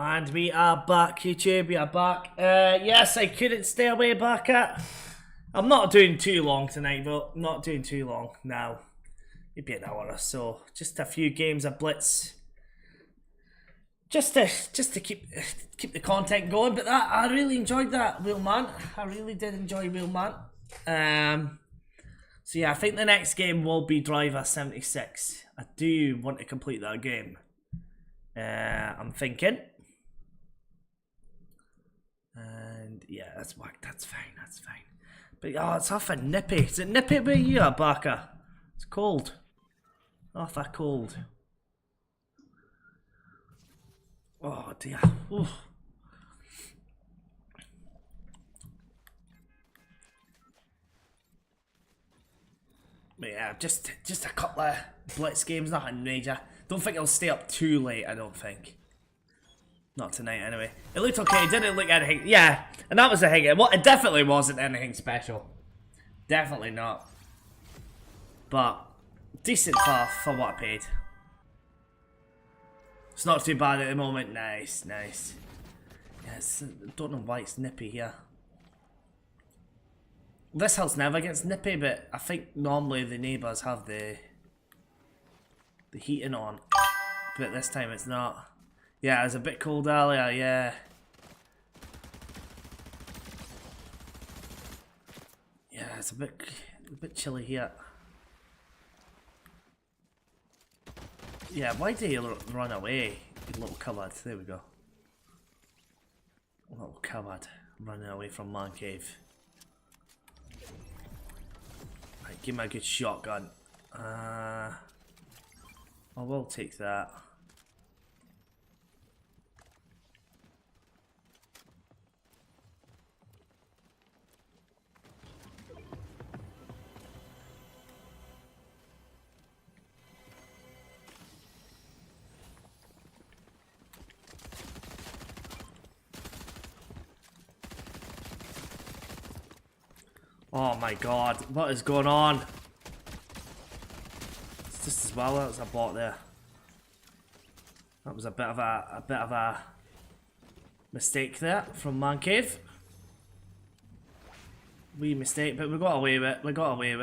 And we are back, YouTube, we are back. Yes, I couldn't stay away back at. I'm not doing too long tonight, though. Not doing too long now. Maybe an hour or so. Just a few games of Blitz. Just to keep the content going. But that I really enjoyed that, Real Man. I really did enjoy Real Man. So yeah, I think the next game will be Driver 76. I do want to complete that game. I'm thinking. And yeah, that's fine, that's fine. But oh, it's half a nippy. Is it nippy where you are, Barker? It's cold. Half a cold. Oh dear. Oof. But yeah, just a couple of Blitz games, nothing major. Don't think I'll stay up too late, I don't think. Not tonight, anyway. It looked okay, it didn't look anything. Yeah, and that was the thing. It definitely wasn't anything special. Definitely not. But decent for what I paid. It's not too bad at the moment. Nice. Yes, I don't know why it's nippy here. This house never gets nippy, but I think normally the neighbours have the heating on. But this time it's not. Yeah, it was a bit cold earlier, yeah. Yeah, it's a bit chilly here. Yeah, why do you run away, you little coward? There we go. Little coward running away from Mancave. Right, give me a good shotgun. I will take that. Oh my god, what is going on? It's just as well, that was a bot there. That was a bit of a mistake there from Mancave. Wee mistake, but we got away with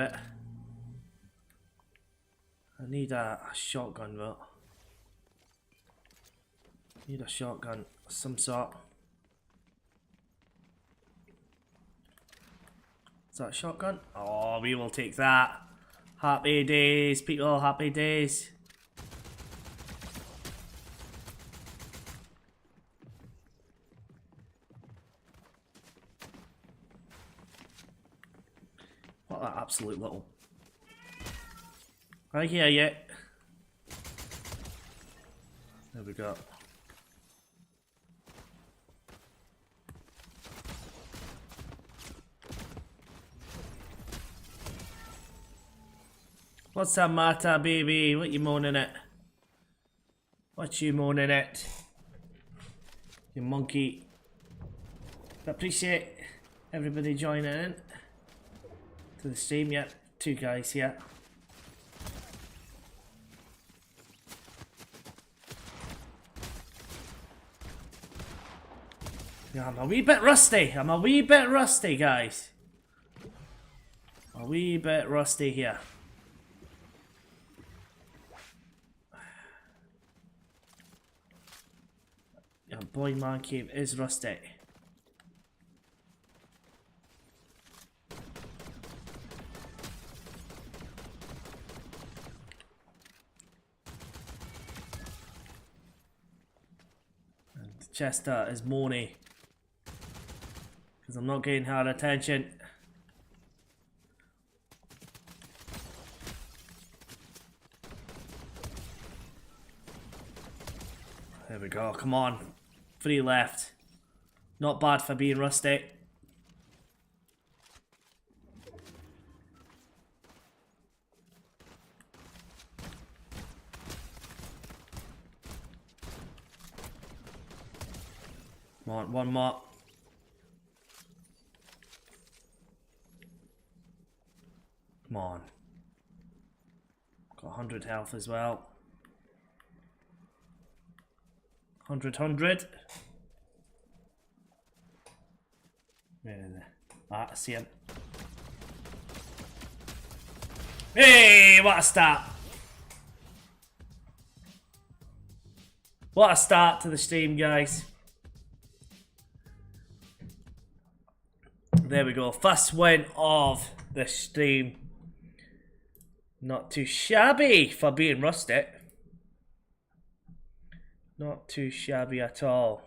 it. I need a shotgun though. Need a shotgun of some sort. Is that a shotgun? Oh, we will take that. Happy days, people, happy days. What an absolute little... I hear you. There we go. What's the matter, baby? What you moaning at? What you moaning at? You monkey. I appreciate everybody joining in to the stream. Yeah, two guys here. Yeah, I'm a wee bit rusty, guys. A wee bit rusty here. Your boy Mancave is rusty. And Chester is moany. Because I'm not getting her attention. There we go, come on. 3 left. Not bad for being rusty. Come on, one more. Come on. Got 100 health as well. 100. Where is it? Ah, I see him. Hey, what a start. What a start to the stream, guys. There we go. First win of the stream. Not too shabby for being rustic. Not too shabby at all.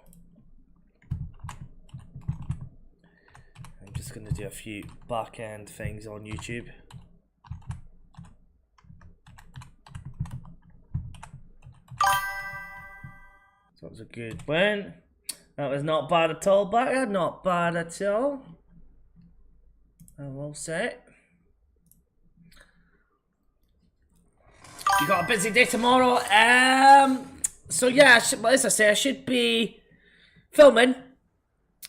I'm just going to do a few back end things on YouTube. So that was a good win. That was not bad at all, Backer. Not bad at all. I will say. You got a busy day tomorrow. So yeah, as I say, I should be filming.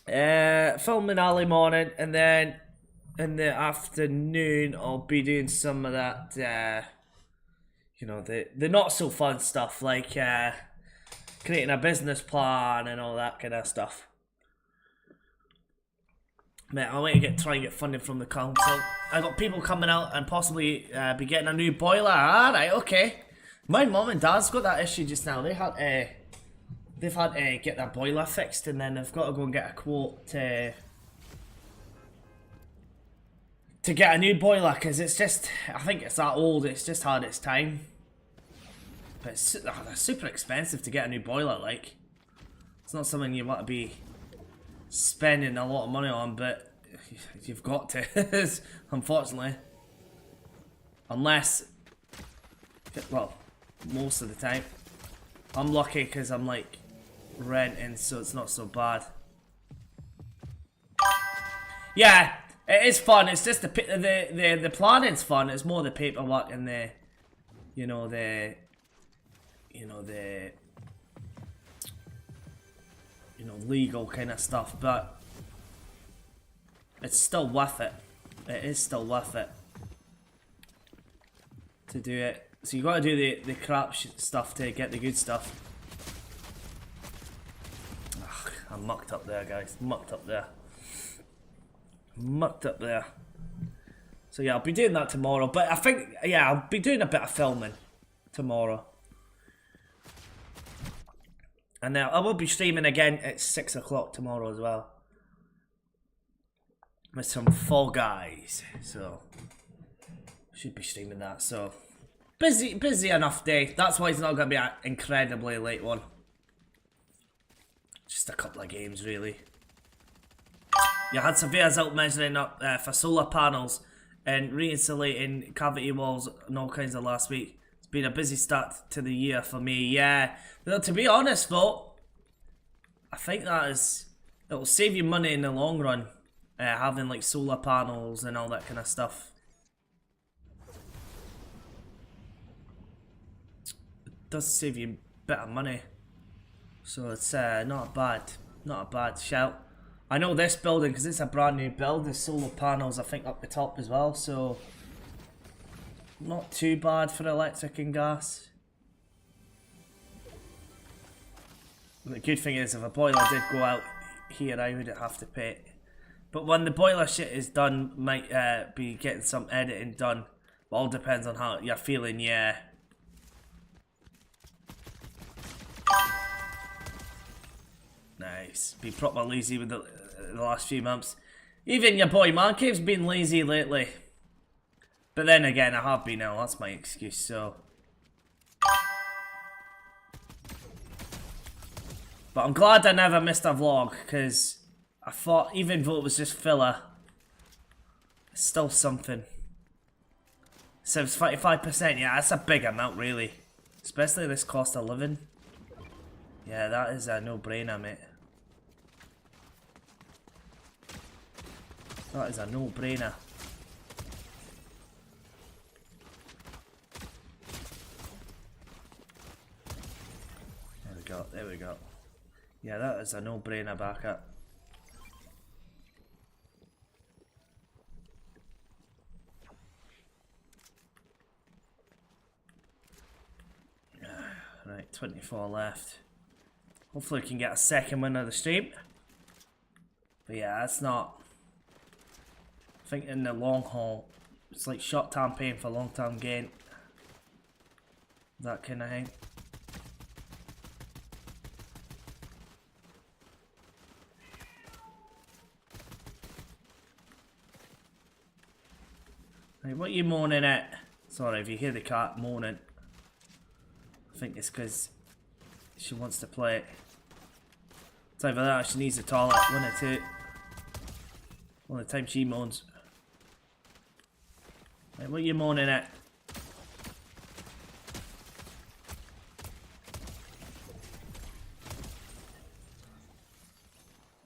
Filming early morning, and then in the afternoon I'll be doing some of that. You know, the not so fun stuff like creating a business plan and all that kind of stuff. Mate, I want to try and get funding from the council. I got people coming out and possibly be getting a new boiler. Alright, okay. My mum and dad's got that issue just now. They've had to get that boiler fixed, and then they've got to go and get a quote to get a new boiler, because it's just, I think it's that old, it's just had its time. But it's, they're super expensive to get a new boiler, like. It's not something you want to be spending a lot of money on, but you've got to, unfortunately. Unless, well, most of the time. I'm lucky because I'm like renting, so it's not so bad. Yeah, it is fun. It's just the planning's fun. It's more the paperwork and the legal kind of stuff, but it's still worth it. It is still worth it to do it. So you got to do the crap stuff to get the good stuff. Ugh, I'm mucked up there, guys. Mucked up there. Mucked up there. So yeah, I'll be doing that tomorrow. But I think, yeah, I'll be doing a bit of filming tomorrow. And then I will be streaming again at 6 o'clock tomorrow as well. With some Fall Guys. So, should be streaming that. So, busy enough day. That's why it's not going to be an incredibly late one. Just a couple of games, really. You had surveyors out measuring up for solar panels and reinsulating cavity walls and all kinds of last week. It's been a busy start to the year for me. Yeah, to be honest though, I think it'll save you money in the long run, having like solar panels and all that kind of stuff. It does save you a bit of money, so it's not a bad shout. I know this building, because it's a brand new build, there's solar panels I think up the top as well, so not too bad for electric and gas. The good thing is, if a boiler did go out here, I wouldn't have to pay it. But when the boiler shit is done, might be getting some editing done. It all depends on how you're feeling, yeah. Nice. Been proper lazy with the last few months. Even your boy Mancave's been lazy lately. But then again, I have been ill. That's my excuse, so. But I'm glad I never missed a vlog, because I thought, even though it was just filler, it's still something. So it's 35%, yeah, that's a big amount, really. Especially this cost of living. Yeah, that is a no-brainer, mate. That is a no-brainer. There we go, there we go. Yeah, that is a no-brainer back up. Right, 24 left. Hopefully we can get a second win of the stream. But yeah, that's not... I think in the long haul, it's like short-term pain for long-term gain. That kind of thing. Hey, what are you moaning at? Sorry if you hear the cat moaning. I think it's because she wants to play. It's either that or she needs the toilet, one or two. All the time she moans. Hey, what are you moaning at?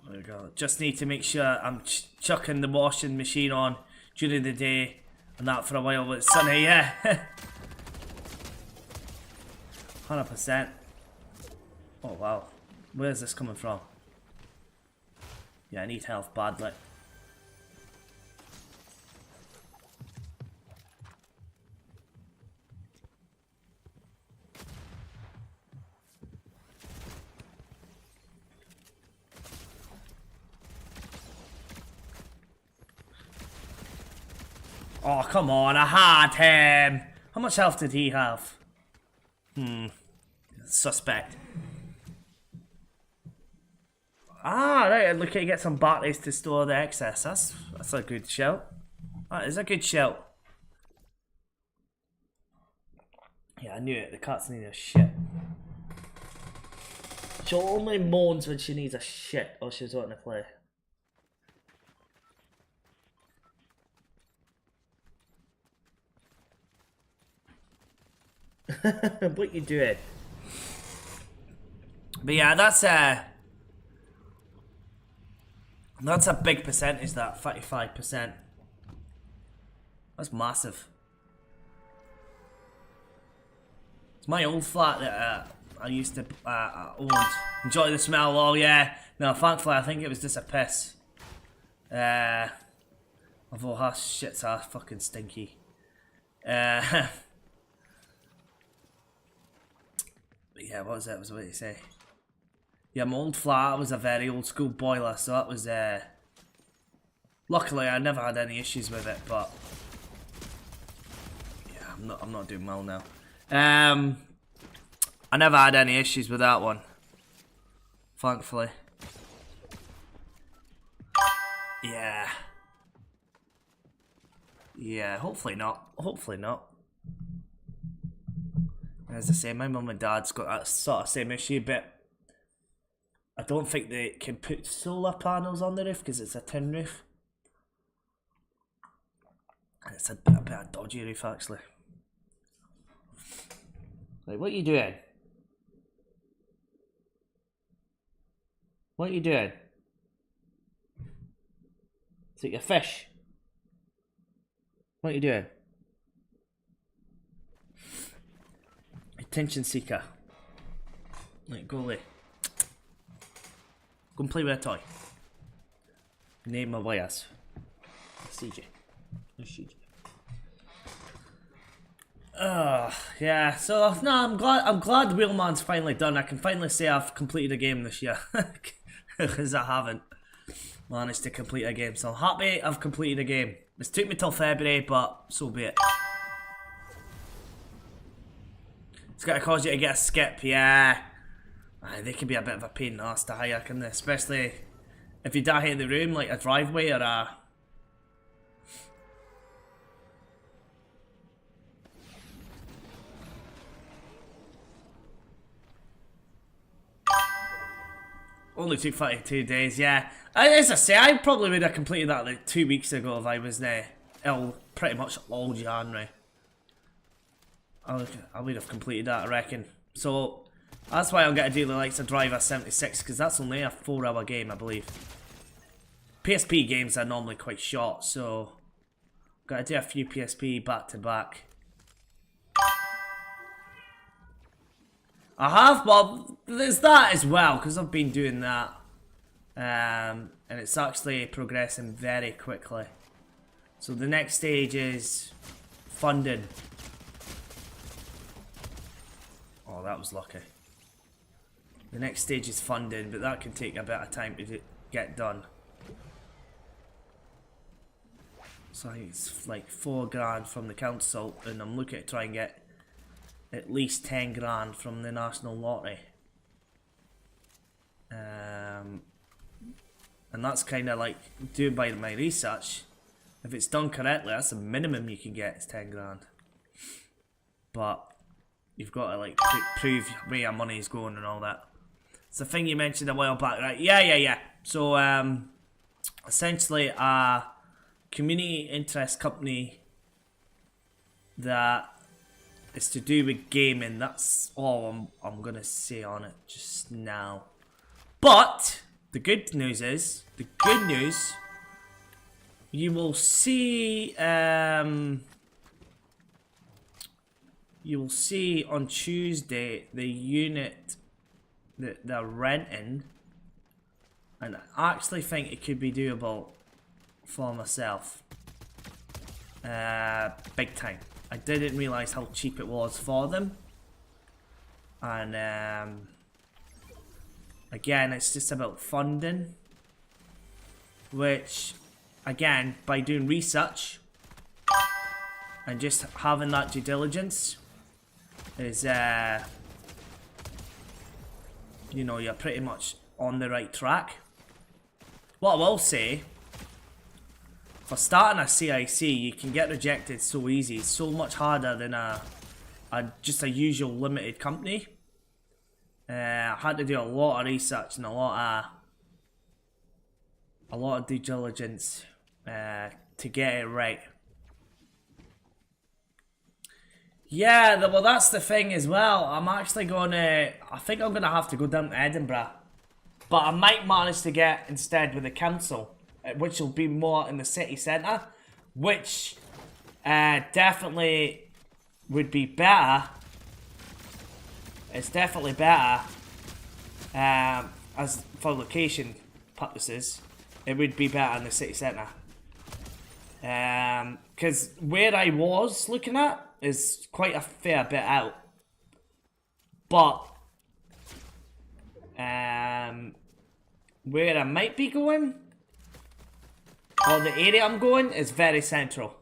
There we go. Just need to make sure I'm chucking the washing machine on during the day. And that for a while when it's sunny, yeah. 100%. Oh wow. Where's this coming from? Yeah, I need health badly. Oh, come on, I had him! How much health did he have? Suspect. Ah, right, look, you get some batteries to store the excess. That's a good shout. That is a good shout. Yeah, I knew it, the cat's need a shit. She only moans when she needs a shit or she's wanting to play. What you doing? But yeah, that's a big percentage, that 35%. That's massive. It's my old flat that I used to own. Enjoy the smell. Oh yeah. No, thankfully I think it was just a piss. Although her shits are fucking stinky. But yeah, what was it? Was what you say? Yeah, my old flat was a very old school boiler, so that was luckily I never had any issues with it, but yeah, I'm not doing well now. I never had any issues with that one. Thankfully. Yeah. Yeah, hopefully not. Hopefully not. As I say, my mum and dad's got that sort of same issue, but I don't think they can put solar panels on the roof because it's a tin roof. And it's a bit of a dodgy roof, actually. Like, what are you doing? What are you doing? Is it your fish? What are you doing? Attention seeker. Right, go away. Go and play with a toy. Name my wires. CJ. CJ. Yeah. So no, I'm glad Wheelman's finally done. I can finally say I've completed a game this year, because I haven't managed to complete a game. So I'm happy I've completed a game. It's took me till February, but so be it. It's gonna cause you to get a skip, yeah. They can be a bit of a pain in the ass to hire, can they? Especially if you die in the room, like a driveway or a... Only took 32 days, yeah. As I say, I probably would have completed that like 2 weeks ago if I was ill pretty much all January. I would have completed that, I reckon. So, that's why I'll get a deal that likes a Driver 76, because that's only a 4-hour game, I believe. PSP games are normally quite short, so... Got to do a few PSP back to back. I have, well, there's that as well, because I've been doing that. And it's actually progressing very quickly. So the next stage is funding. Oh, that was lucky. The next stage is funding, but that can take a bit of time to get done. So I think it's like 4 grand from the council, and I'm looking to try and get at least 10 grand from the National Lottery. And that's kind of like doing by my research. If it's done correctly, that's the minimum you can get is 10 grand. But you've got to like prove where your money is going and all that. It's the thing you mentioned a while back, right? Yeah. So essentially a community interest company that is to do with gaming. That's all I'm gonna say on it just now. But the good news is, you will see on Tuesday the unit that they're renting, and I actually think it could be doable for myself. Big time. I didn't realise how cheap it was for them, and again, it's just about funding, which, again, by doing research and just having that due diligence is, you know, you're pretty much on the right track. What I will say, for starting a CIC, you can get rejected so easy. It's so much harder than just a usual limited company. I had to do a lot of research and a lot of due diligence to get it right. Yeah, well, that's the thing as well. I'm actually I think I'm gonna have to go down to Edinburgh, but I might manage to get instead with the council, which will be more in the city centre, which definitely would be better. It's definitely better as for location purposes. It would be better in the city centre. Because where I was looking at is quite a fair bit out. But where I might be going, or the area I'm going, is very central.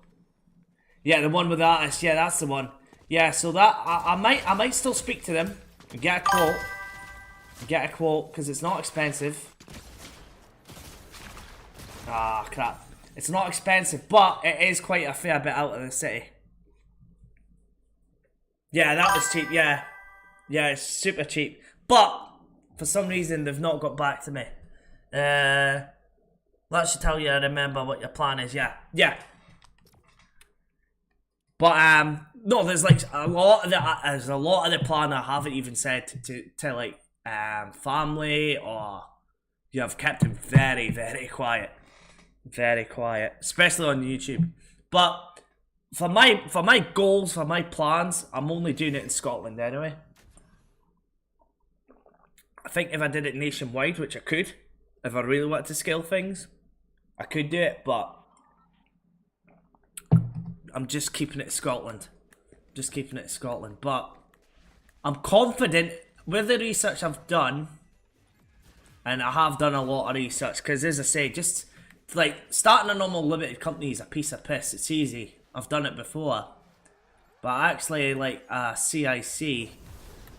Yeah, the one with the artist. Yeah, that's the one. Yeah, so that I might still speak to them and get a quote. Because it's not expensive. Ah, crap. It's not expensive, but it is quite a fair bit out of the city. Yeah, that was cheap, yeah. Yeah, it's super cheap. But, for some reason, they've not got back to me. That should tell you I remember what your plan is, yeah. Yeah. But, no, there's like a lot of the plan I haven't even said to like, family, or you have kept it very, very quiet. Very quiet, especially on YouTube. But for my goals, for my plans, I'm only doing it in Scotland anyway. I think if I did it nationwide, which I could, if I really wanted to scale things, I could do it, but I'm just keeping it Scotland. But I'm confident with the research I've done, and I have done a lot of research, because as I say, just like starting a normal limited company is a piece of piss. It's easy. I've done it before. But actually, like CIC,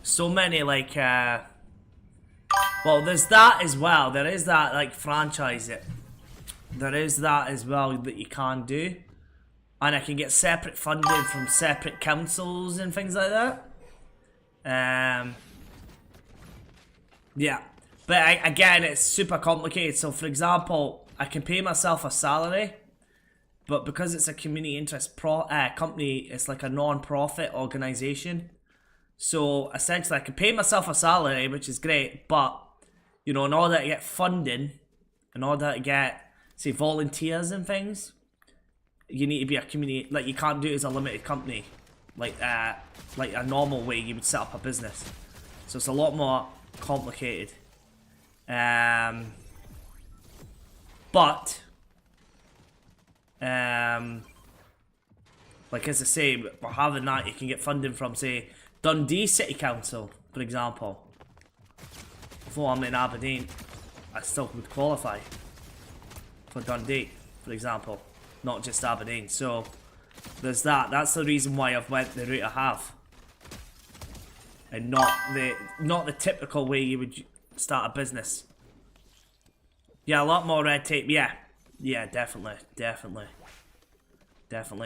so many like well, there's that as well. There is that like franchise it. There is that as well that you can do, and I can get separate funding from separate councils and things like that. Yeah, but again, it's super complicated. So, for example, I can pay myself a salary, but because it's a community interest company, it's like a non-profit organisation. So essentially, I can pay myself a salary, which is great, but you know, in order to get funding, in order to get, say, volunteers and things, you need to be a community. Like, you can't do it as a limited company, like a normal way you would set up a business. So it's a lot more complicated. But, like as I say, by having that, you can get funding from, say, Dundee City Council, for example. though I'm in Aberdeen, I still would qualify for Dundee, for example, not just Aberdeen. So there's that. That's the reason why I've went the route I have, and not the typical way you would start a business. Yeah, a lot more red tape. Yeah, definitely.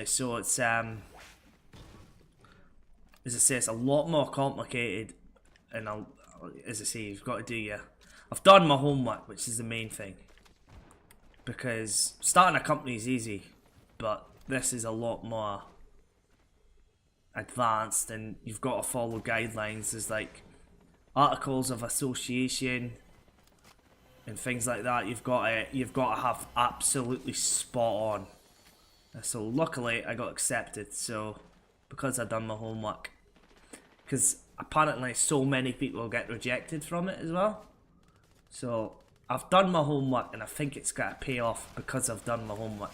So it's as I say, it's a lot more complicated, and as I say, you've got to do I've done my homework, which is the main thing, because starting a company is easy, but this is a lot more advanced, and you've got to follow guidelines. There's like articles of association and things like that. You've got to have absolutely spot on. So luckily I got accepted, so because I've done my homework, because apparently so many people get rejected from it as well. So I've done my homework, and I think it's got to pay off because I've done my homework.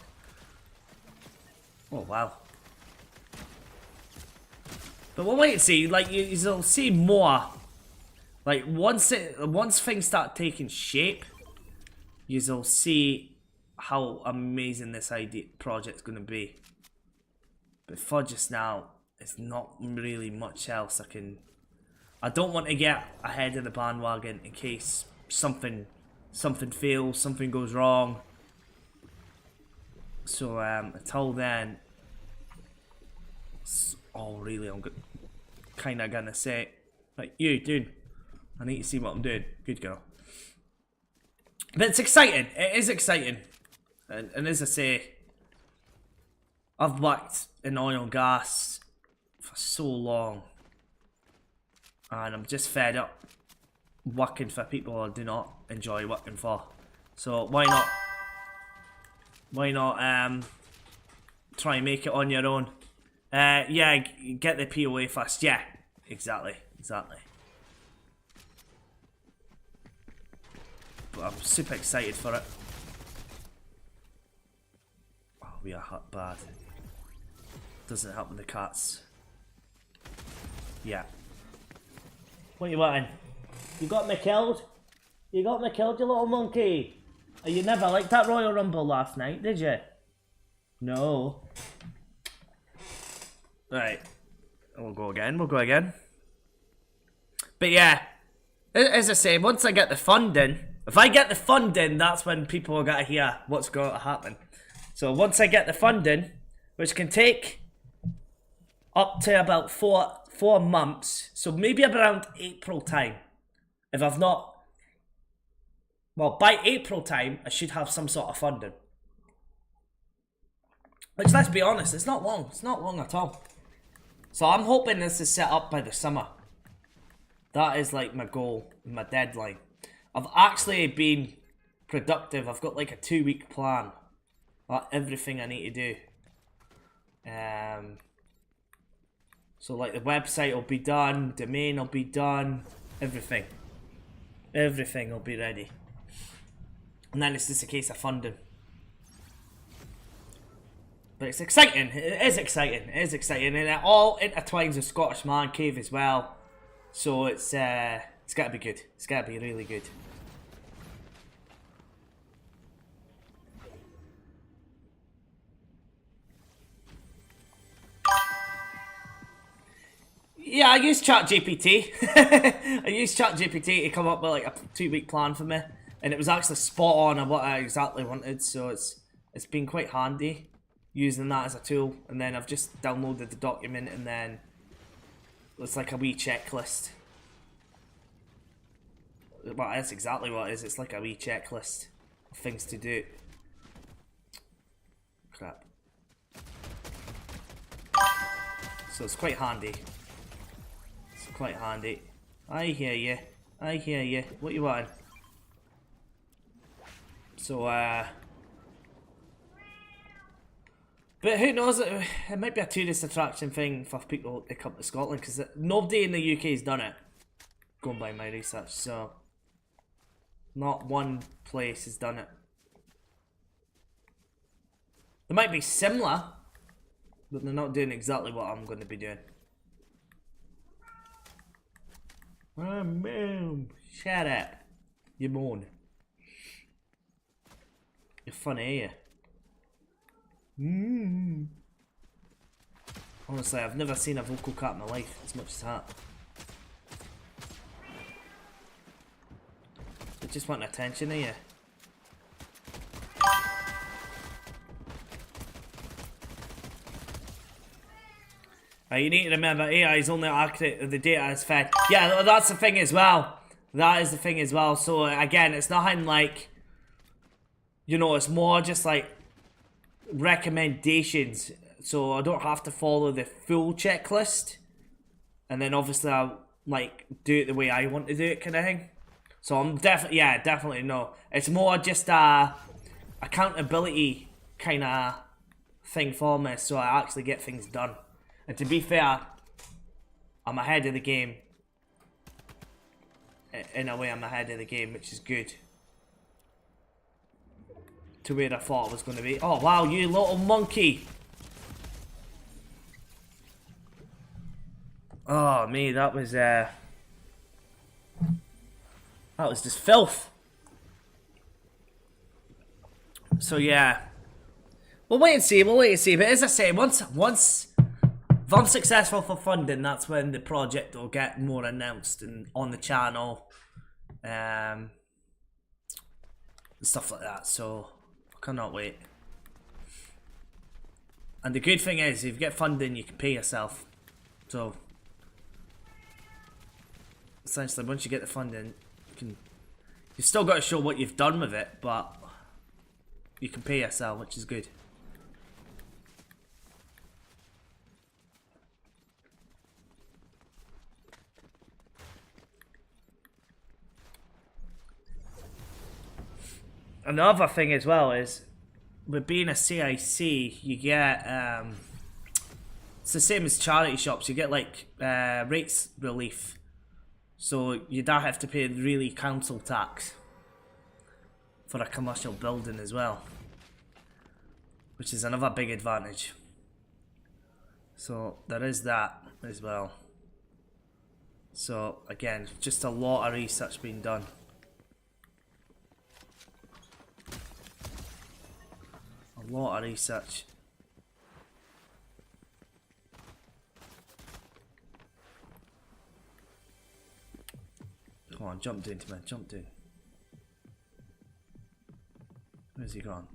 Oh wow. But we'll wait and see. Like, you'll see more. Like, once things start taking shape, you'll see how amazing this project's going to be. But for just now, it's not really much else I don't want to get ahead of the bandwagon in case something fails, something goes wrong. So until then, really, I'm kind of gonna say, like, you dude, I need to see what I'm doing. Good girl. But it's exciting. It is exciting, and as I say, I've worked in oil and gas for so long, and I'm just fed up working for people I do not enjoy working for. So why not try and make it on your own? Yeah, get the POA first. Yeah, exactly. But I'm super excited for it. Oh, we are hurt bad. Doesn't help with the cats. Yeah. What you wanting? You got me killed? You got me killed, you little monkey? Oh, you never liked that Royal Rumble last night, did you? No. Right. We'll go again. But yeah, as I say, once I get the funding, if I get the funding, that's when people are going to hear what's going to happen. So once I get the funding, which can take up to about four months, so maybe around April time. If I've not, well, by April time, I should have some sort of funding. Which, let's be honest, it's not long. It's not long at all. So I'm hoping this is set up by the summer. That is like my goal, my deadline. I've actually been productive. I've got like a 2-week plan. Everything I need to do. So like the website will be done, domain will be done, everything. Everything will be ready. And then it's just a case of funding. But it's exciting. It is exciting. And it all intertwines with Scottish Mancave as well. So it's got to be good. It's got to be really good. Yeah, I used ChatGPT. I used ChatGPT to come up with like a 2-week plan for me, and it was actually spot on of what I exactly wanted. So it's been quite handy using that as a tool. And then I've just downloaded the document, and then it's like a wee checklist. Well, that's exactly what it is. It's like a wee checklist of things to do. Crap. So it's quite handy. Quite handy. I hear you. What you want? So but who knows, it might be a tourist attraction thing for people to come to Scotland, because nobody in the UK has done it, going by my research. So not one place has done it. They might be similar, but they're not doing exactly what I'm going to be doing. Shut up. You moan. You're funny, are you? Honestly, I've never seen a vocal cat in my life as much as that. They just want attention, are you? You need to remember AI is only accurate if the data is fed. Yeah, that's the thing as well. That is the thing as well. So again, it's nothing like, you know, it's more just like recommendations. So I don't have to follow the full checklist. And then obviously I'll like do it the way I want to do it, kind of thing. So I'm definitely, yeah, definitely no. It's more just a accountability kind of thing for me, so I actually get things done. And to be fair, I'm ahead of the game. In a way, I'm ahead of the game, which is good. To where I thought I was going to be. Oh, wow, you little monkey. Oh, me, that was just filth. So, yeah. We'll wait and see, But as I say, once if I'm successful for funding, that's when the project will get more announced and on the channel, and stuff like that. So I cannot wait. And the good thing is, if you get funding, you can pay yourself. So essentially, once you get the funding, you've still got to show what you've done with it, but you can pay yourself, which is good. Another thing as well is, with being a CIC, you get, it's the same as charity shops, you get like rates relief. So you don't have to pay really council tax for a commercial building as well, which is another big advantage. So there is that as well. So again, just a lot of research being done. A lot of research. Come on, jump down to me, jump down. Where's he gone?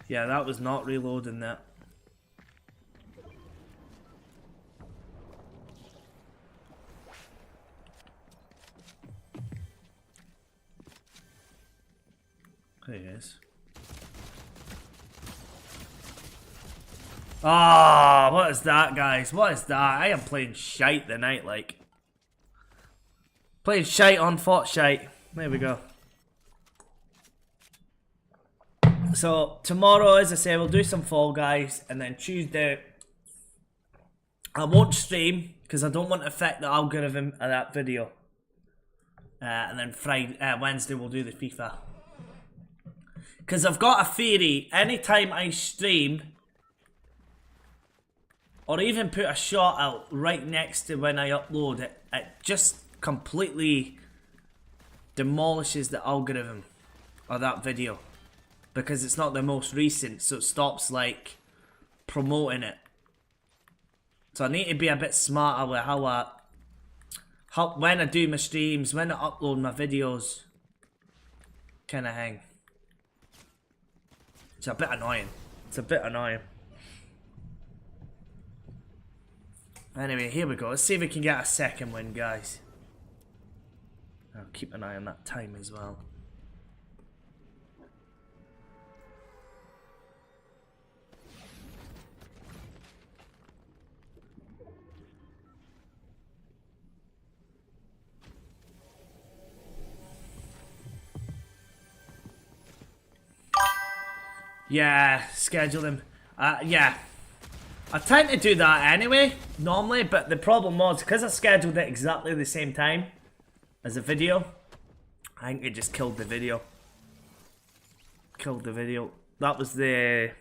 Yeah, that was not reloading that. There he is. Ah, what is that, guys? What is that? I am playing shite tonight, like. Playing shite on Fortnite. There we go. So, tomorrow, as I say, we'll do some Fall Guys, and then Tuesday, I won't stream, because I don't want to affect the algorithm of that video. And then Wednesday, we'll do the FIFA. Because I've got a theory, anytime I stream, or even put a shot out right next to when I upload it, it just completely demolishes the algorithm of that video. Because it's not the most recent, so it stops, like, promoting it. So I need to be a bit smarter with how when I do my streams, when I upload my videos, kind of thing. It's a bit annoying. It's a bit annoying. Anyway, here we go. Let's see if we can get a second win, guys. I'll keep an eye on that time as well. Yeah, schedule them. Yeah. I tend to do that anyway, normally, but the problem was, because I scheduled it exactly the same time as the video, I think it just killed the video. killed the video. That was that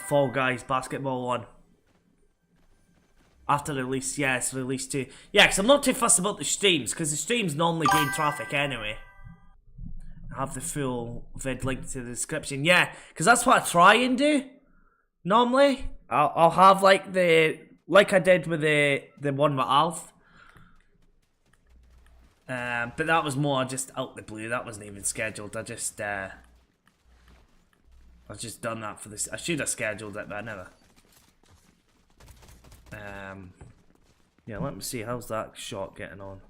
Fall Guys basketball one. After release, yeah, it's released too. Yeah, because I'm not too fussed about the streams, because the streams normally gain traffic anyway. I have the full vid linked to the description. Yeah, because that's what I try and do. Normally, I'll have like I did with the one with Alf. But that was more just out the blue. That wasn't even scheduled. I just done that for this. I should have scheduled it, but I never. Yeah, let me see, how's that shot getting on?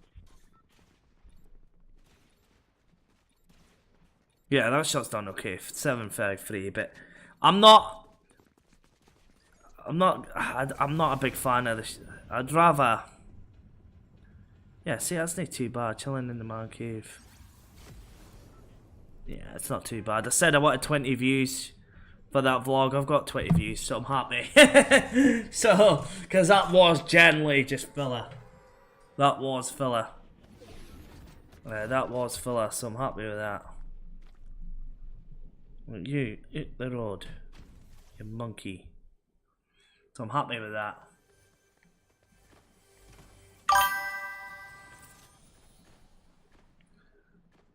Yeah, that shot's done okay, 7.53, but I'm not a big fan of this. I'd rather, yeah, see, that's not too bad, chilling in the Mancave. Yeah, it's not too bad. I said I wanted 20 views for that vlog. I've got 20 views, so I'm happy. So, because that was generally just filler. That was filler. That was filler, so I'm happy with that. You hit the road, you monkey. So I'm happy with that.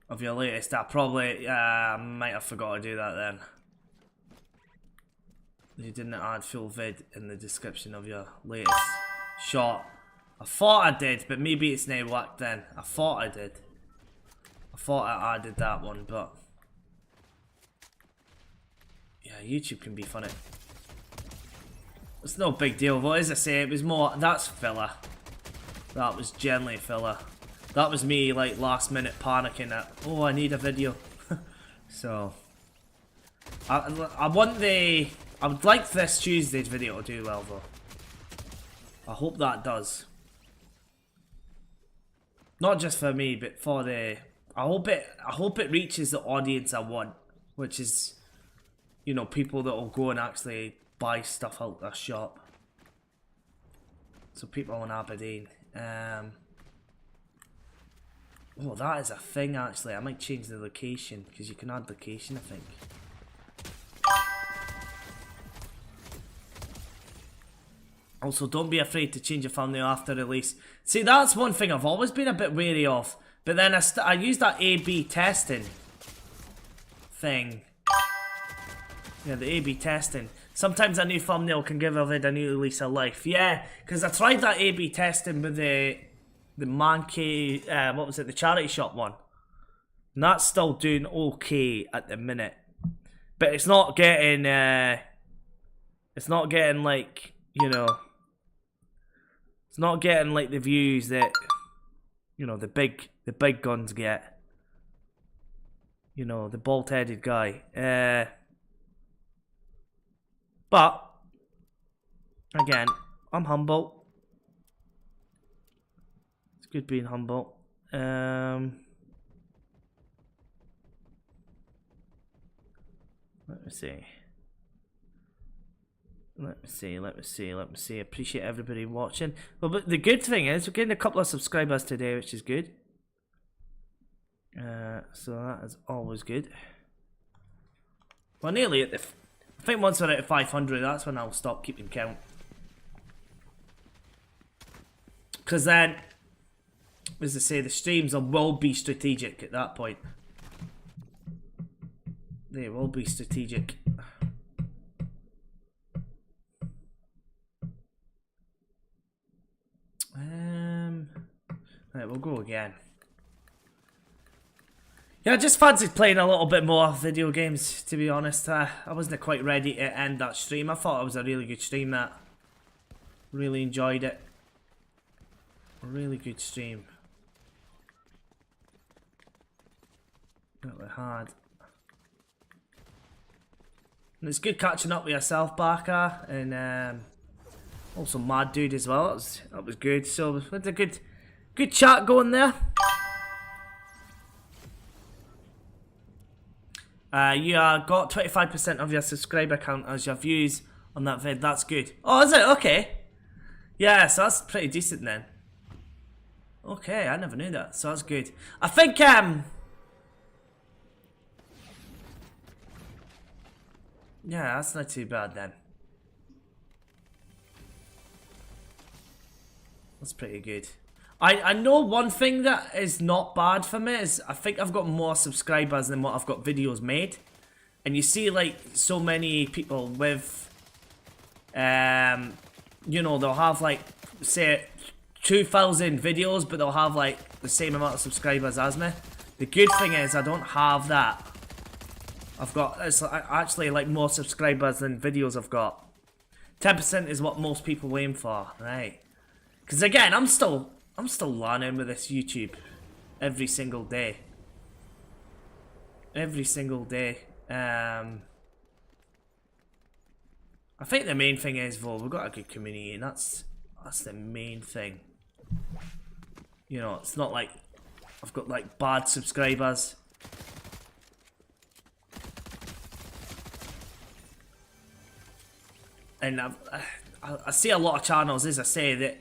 Of your latest, I probably might have forgot to do that then. You didn't add full vid in the description of your latest shot. I thought I did, but maybe it's not worked then. I thought I did. I thought I added that one, but yeah, YouTube can be funny. It's no big deal, but as I say, it was more, that's filler. That was generally filler. That was me like last minute panicking at, oh, I need a video. So I would like this Tuesday's video to do well though. I hope that does. Not just for me, but for the, I hope it reaches the audience I want, which is, you know, people that will go and actually buy stuff out their shop. So people in Aberdeen. Oh, that is a thing actually. I might change the location, because you can add location, I think. Also, don't be afraid to change your thumbnail after release. See, that's one thing I've always been a bit wary of. But then I used that A/B testing thing. Yeah, the A/B testing. Sometimes a new thumbnail can give a vid a new lease of life. Yeah, because I tried that A/B testing with the Mancave, what was it, the charity shop one. And that's still doing okay at the minute. But it's not getting like, you know, it's not getting like the views that, you know, the big guns get. You know, the bald-headed guy. But again, I'm humble. It's good being humble. Let me see. Let me see. Appreciate everybody watching. Well, but the good thing is we're getting a couple of subscribers today, which is good. So that is always good. We're nearly at the, I think once we're at 500, that's when I'll stop keeping count. Because then, as I say, the streams will be strategic at that point. They will be strategic. Right, we'll go again. Yeah, I just fancied playing a little bit more video games, to be honest. I wasn't quite ready to end that stream. I thought it was a really good stream, that. Really enjoyed it. A really good stream. Really hard. And it's good catching up with yourself, Barker, and also Mad Dude as well. That was good. So we had a good chat going there. You got 25% of your subscriber count as your views on that vid. That's good. Oh, is it? Okay. Yeah, so that's pretty decent then. Okay, I never knew that. So that's good. I think Yeah, that's not too bad then. That's pretty good. I know one thing that is not bad for me is I think I've got more subscribers than what I've got videos made. And you see like so many people with, you know, they'll have like, say, 2,000 videos, but they'll have like the same amount of subscribers as me. The good thing is I don't have that. I've got, it's actually like more subscribers than videos I've got. 10% is what most people aim for, right? Because again, I'm still learning with this YouTube every single day. Every single day. I think the main thing is, though, we've got a good community, and that's the main thing. You know, it's not like I've got like bad subscribers. And I see a lot of channels, as I say, that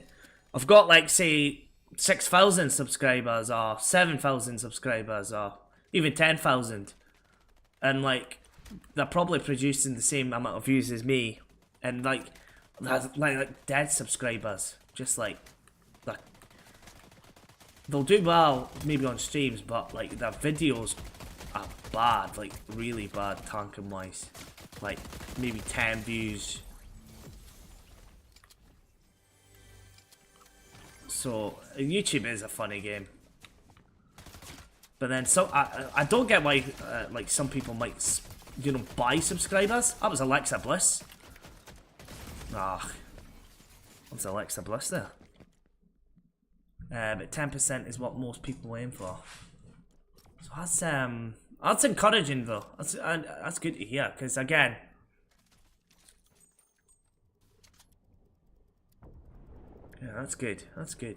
I've got like, say, 6,000 subscribers or 7,000 subscribers or even 10,000. And like, they're probably producing the same amount of views as me. And like dead subscribers. Just like they'll do well maybe on streams, but like their videos are bad, like really bad tanking wise. Like maybe 10 views. So YouTube is a funny game. But then so I don't get why like some people might, you know, buy subscribers. That was Alexa Bliss. Ah, what's Alexa Bliss there? But 10% is what most people aim for. So that's encouraging though. That's good to hear, because again, yeah, that's good. That's good.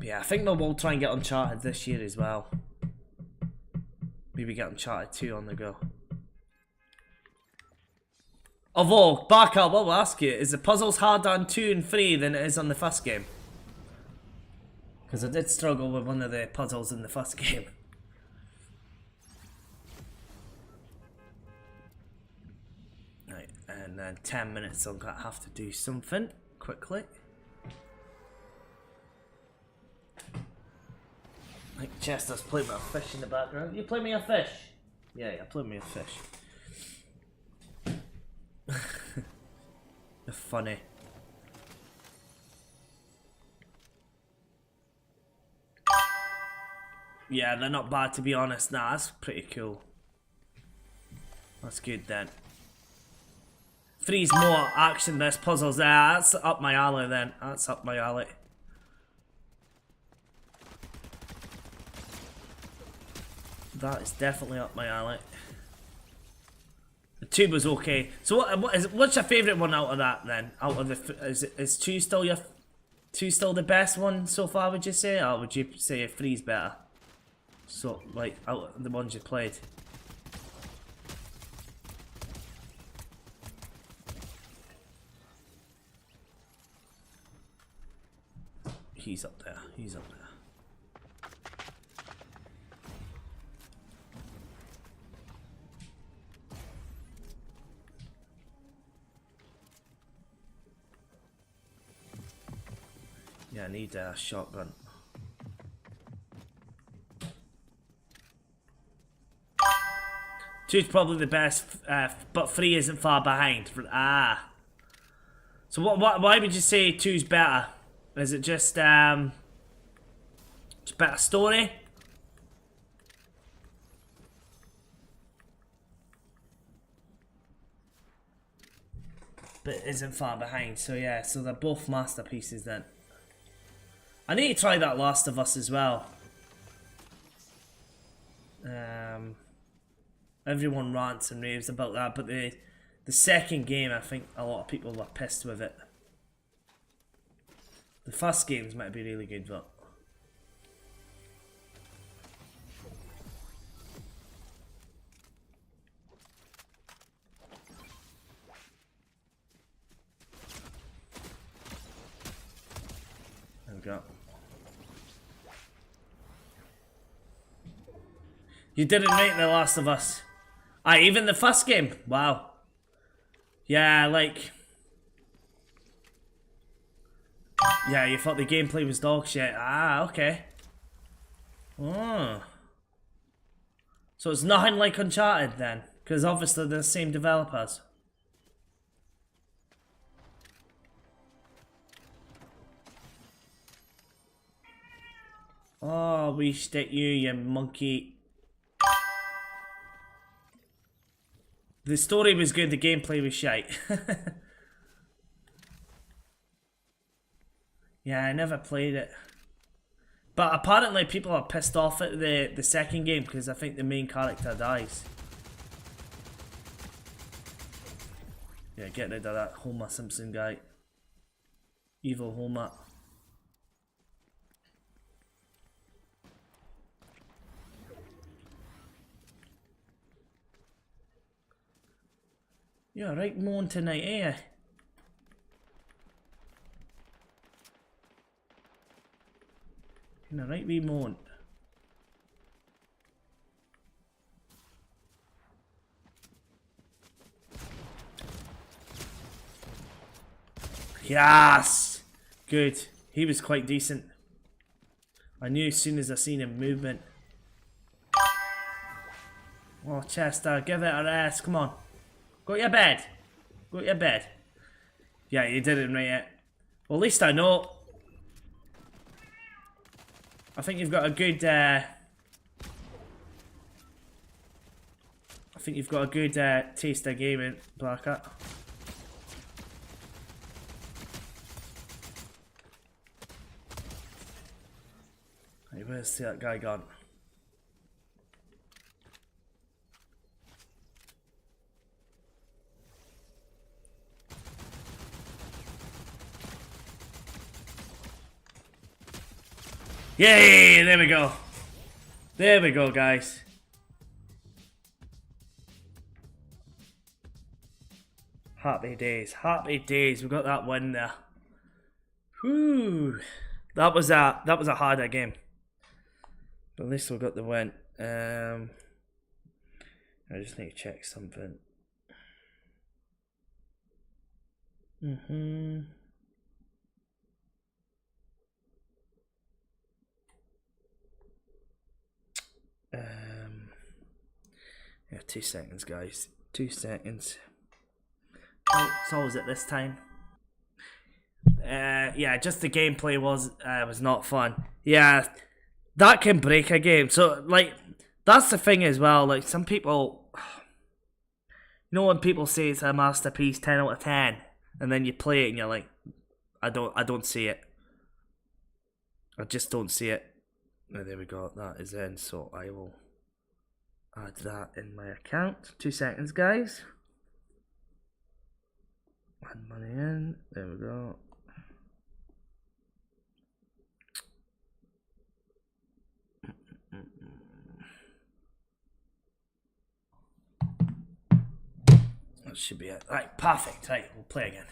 Yeah, I think we'll try and get Uncharted this year as well. Maybe get Uncharted 2 on the go. Although, back up, what we'll ask you, is the puzzles harder on 2 and 3 than it is on the first game? Because I did struggle with one of the puzzles in the first game. Right, and then 10 minutes I'm gonna have to do something quickly. Like Chester's playing with a fish in the background. You play me a fish? Yeah, play me a fish. They're funny. Yeah, they're not bad to be honest. Nah, that's pretty cool. That's good then. 3's more action-based puzzles there. That's up my alley then. That's up my alley. That is definitely up my alley. The 2 was okay. So what's your favourite one out of that then? Out of the is 2 still your 2 still the best one so far? Would you say, or would you say 3's better? So like out of the ones you played. He's up there. He's up there. Yeah, I need a shotgun. Two's probably the best, but 3 isn't far behind. Ah. So why would you say 2's better? Is it just better story? But it isn't far behind. So yeah, so they're both masterpieces then. I need to try that Last of Us as well. Everyone rants and raves about that, but the second game, I think a lot of people were pissed with it. The first games might be really good, but there we go. You didn't rate The Last of Us. Even the first game. Wow. Yeah, like... Yeah, you thought the gameplay was dog shit. Okay. Oh. So it's nothing like Uncharted then? Because obviously they're the same developers. Oh, we stick you monkey. The story was good, the gameplay was shite. Yeah, I never played it. But apparently people are pissed off at the second game because I think the main character dies. Yeah, get rid of that Homer Simpson guy. Evil Homer. You're right moan tonight, eh? You're right wee moan. Yes! Good. He was quite decent. I knew as soon as I seen him movement. Oh, Chester, give it a rest. Come on. Go to your bed. Go to your bed. Yeah, you didn't rate it. Well, at least I know. I think you've got a good, taste of gaming, Black Hat. Hey, where's that guy gone? Yay! There we go. There we go, guys. Happy days. Happy days. We got that win there. Whew. That was a harder game. But at least we got the win. I just need to check something. Yeah, 2 seconds, guys. 2 seconds. Oh, it's always at this time. Yeah, just the gameplay was not fun. Yeah, that can break a game. So, like, that's the thing as well. Like, some people, you know, when people say it's a masterpiece, 10 out of 10, and then you play it and you're like, I don't see it. I just don't see it. Oh, there we go. That is in. So I will add that in my account. 2 seconds, guys. Add money in. There we go. That should be it. Right, perfect. Right, we'll play again.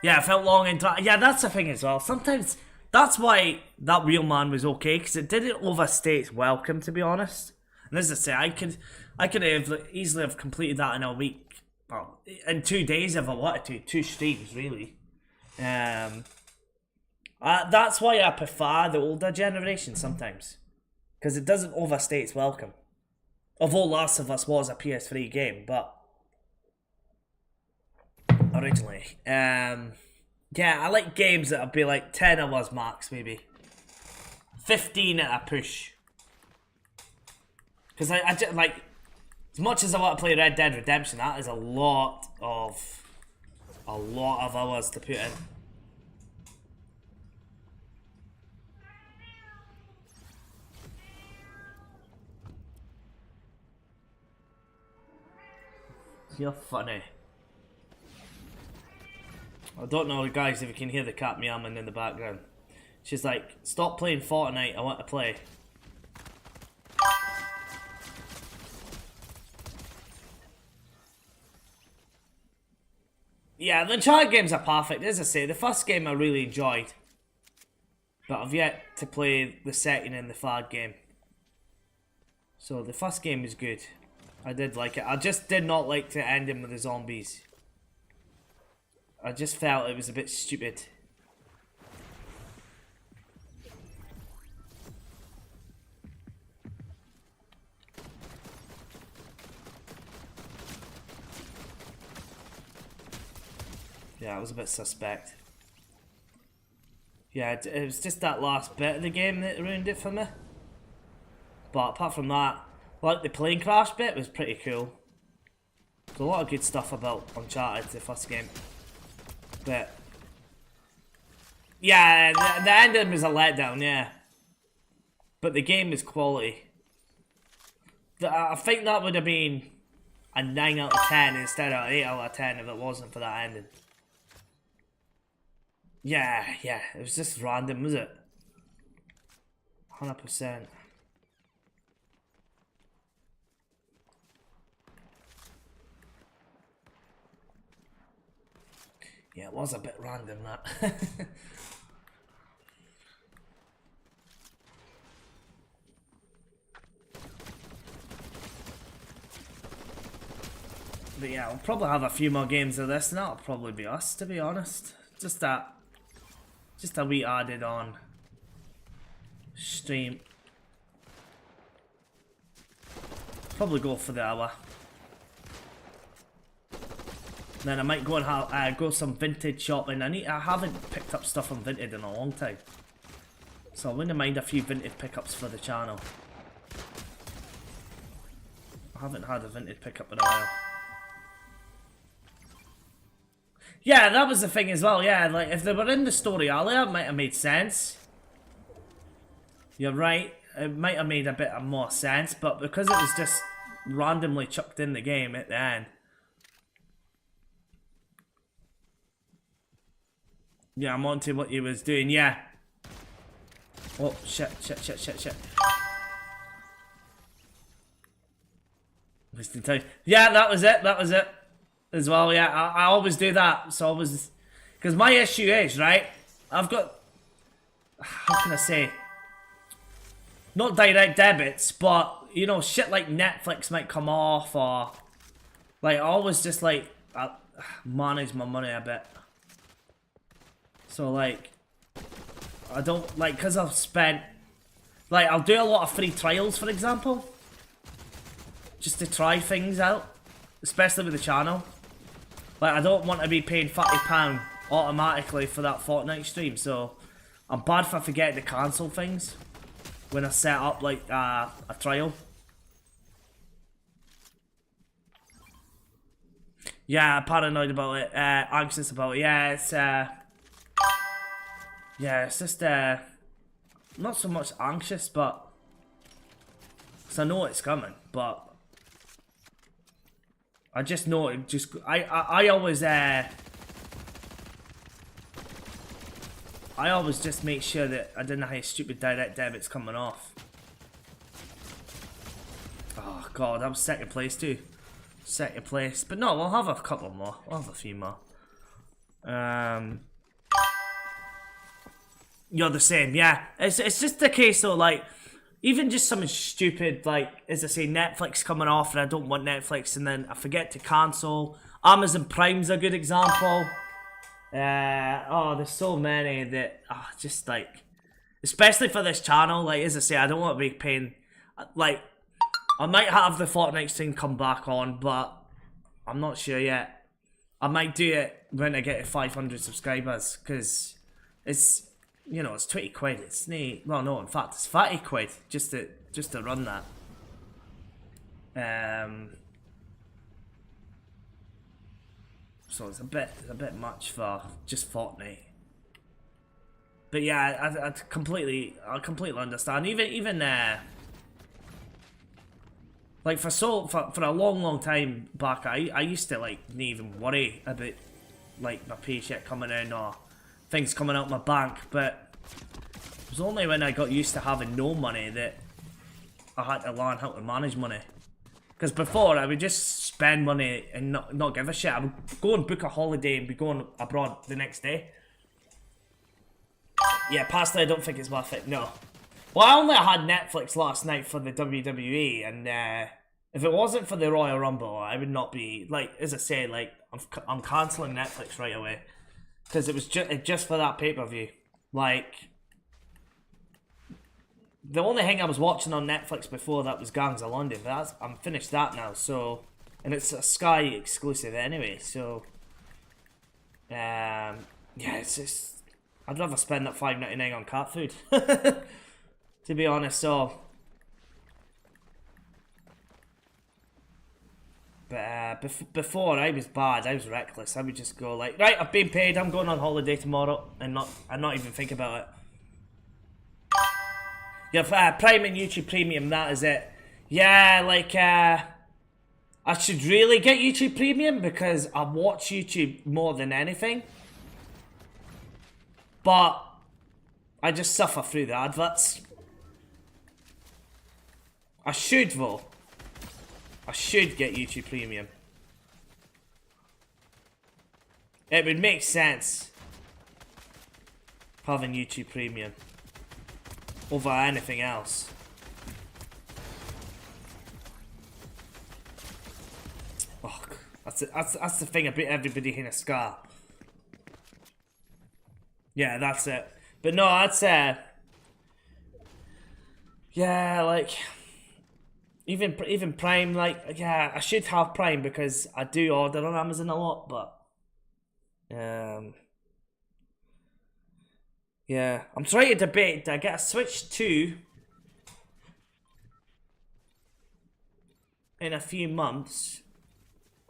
Yeah, I felt long into. Yeah, that's the thing as well. Sometimes that's why that Real Man was okay, because it didn't overstay its welcome, to be honest. And as I say, I could have easily have completed that in a week, well, in 2 days if I wanted to, 2 streams really. That's why I prefer the older generation sometimes, because it doesn't overstay its welcome. Although Last of Us was a PS3 game, but originally, yeah, I like games that'll be like 10 hours max, maybe 15 at a push. Because I just, like, as much as I want to play Red Dead Redemption, that is a lot of hours to put in. You're funny. I don't know, guys, if you can hear the cat meowing in the background. She's like, stop playing Fortnite, I want to play. Yeah, the Uncharted games are perfect. As I say, the first game I really enjoyed, but I've yet to play the second and the third game. So the first game was good. I did like it. I just did not like to end him with the zombies. I just felt it was a bit stupid. Yeah, it was a bit suspect. Yeah, it was just that last bit of the game that ruined it for me. But apart from that, like the plane crash bit was pretty cool. There's a lot of good stuff about Uncharted, the first game. But yeah, the ending was a letdown, yeah. But the game was quality. I think that would have been a 9 out of 10 instead of 8 out of 10 if it wasn't for that ending. Yeah, it was just random, was it? 100%. Yeah, it was a bit random, that. But yeah, we'll probably have a few more games of this, and that'll probably be us, to be honest. Just a wee added on stream. Probably go for the hour. Then I might go and have go some vintage shopping. I haven't picked up stuff on Vinted in a long time, so I wouldn't mind a few vintage pickups for the channel. I haven't had a vintage pickup in a while. Yeah, that was the thing as well. Yeah, like if they were in the story earlier, it might have made sense. You're right. It might have made a bit more sense, but because it was just randomly chucked in the game at the end. Yeah, I'm on to what he was doing, yeah. Oh, shit. Wasting time. Yeah, that was it. As well, yeah. I always do that. So always... Because my issue is, right? I've got... How can I say? Not direct debits, but, you know, shit like Netflix might come off, or... Like, I always just, like, manage my money a bit. So, like, I don't, like, because I've spent, like, I'll do a lot of free trials, for example. Just to try things out. Especially with the channel. Like, I don't want to be paying £30 automatically for that Fortnite stream, so I'm bad for forgetting to cancel things when I set up, like, a trial. Yeah, paranoid about it, anxious about it. Yeah, it's just, not so much anxious, but... Because I know it's coming, but... I just know it just... I always just make sure that I didn't have any stupid direct debits coming off. Oh, God, that was second place, too. Second place. But no, we'll have a couple more. We'll have a few more. You're the same, yeah. It's just the case though, like, even just something stupid, like, as I say, Netflix coming off and I don't want Netflix and then I forget to cancel. Amazon Prime's a good example. Oh, there's so many that, just like, especially for this channel, like, as I say, I don't want to be paying, like, I might have the Fortnite thing come back on, but I'm not sure yet. I might do it when I get to 500 subscribers, because it's... You know, it's 20 quid, it's well no, in fact, it's 30 quid just to run that. So it's a bit much for just Fortnite. But yeah, I completely understand. Even like for a long time back, I used to like not even worry about like my paycheck coming in or things coming out my bank, but it was only when I got used to having no money that I had to learn how to manage money. Because before, I would just spend money and not give a shit. I would go and book a holiday and be going abroad the next day. Yeah, pasta, I don't think it's worth it, no. Well, I only had Netflix last night for the WWE, and if it wasn't for the Royal Rumble, I would not be, like, as I say, like, I'm cancelling Netflix right away. Because it was just for that pay-per-view. Like, the only thing I was watching on Netflix before that was Gangs of London, but I'm finished that now, so... And it's a Sky exclusive anyway, so... yeah, it's just... I'd rather spend that $5.99 on cat food. To be honest, so... But before, I was bad, I was reckless. I would just go like, right, I've been paid, I'm going on holiday tomorrow, and not even think about it. You have Prime and YouTube Premium, that is it. Yeah, like, I should really get YouTube Premium because I watch YouTube more than anything. But I just suffer through the adverts. I should though. I should get YouTube Premium. It would make sense having YouTube Premium over anything else. Oh, that's the thing about everybody in a scar. Yeah, that's it. But no, that's yeah, like even Prime, like, yeah, I should have Prime because I do order on Amazon a lot, but yeah, I'm trying to debate, do I get a Switch 2 in a few months,